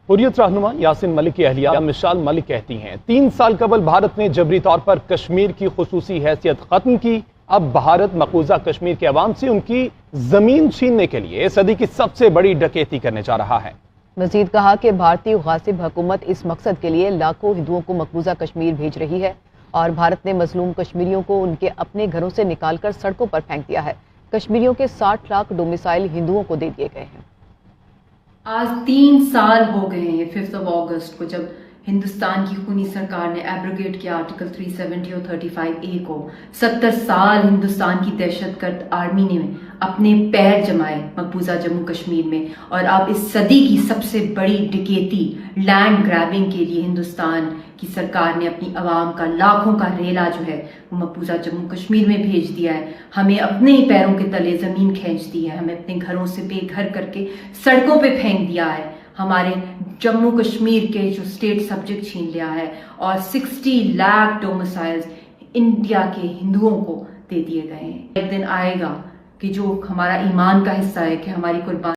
حریت رہنما یاسین ملک کی اہلیہ مشال ملک کہتی ہیں 3 سال قبل بھارت نے جبری طور پر کشمیر کی خصوصی حیثیت ختم کی. اب بھارت مقبوضہ کشمیر کے عوام سے ان کی زمین چھیننے کے لیے صدی کی سب سے بڑی ڈکیتی کرنے جا رہا ہے. مزید کہا کہ بھارتی غاصب حکومت اس مقصد کے لیے لاکھوں ہندوؤں کو مقبوضہ کشمیر بھیج رہی ہے اور بھارت نے مظلوم کشمیریوں کو ان کے اپنے گھروں سے نکال کر سڑکوں پر پھینک دیا ہے. کشمیریوں کے 60 لاکھ ڈومیسائل ہندوؤں کو دے دیے گئے ہیں. آج 3 سال ہو گئے ہیں 5 اگست کو جب ہندوستان کی خونی سرکار نے ایبروگیٹ کیا آرٹیکل 370 اور 35A کو. 70 سال ہندوستان کی دہشت گرد آرمی نے اپنے پیر جمائے مقبوضہ جموں کشمیر میں، اور اب اس صدی کی سب سے بڑی ڈکیتی لینڈ گریبنگ کے لیے ہندوستان کی سرکار نے اپنی عوام کا لاکھوں کا ریلا جو ہے وہ مقبوضہ جموں کشمیر میں بھیج دیا ہے. ہمیں اپنے ہی پیروں کے تلے زمین کھینچ دی ہے، ہمیں اپنے گھروں سے بے گھر کر کے سڑکوں پہ پھینک دیا ہے، ہمارے جموں کشمیر کے جو اسٹیٹ سبجیکٹ چھین لیا ہے، اور 60 لاکھ ڈومیسائلز انڈیا کے ہندوؤں کو دے دیے گئے ہیں. ایک دن آئے گا کہ جو ہمارا ایمان کا حصہ ہے کہ ہماری قربانی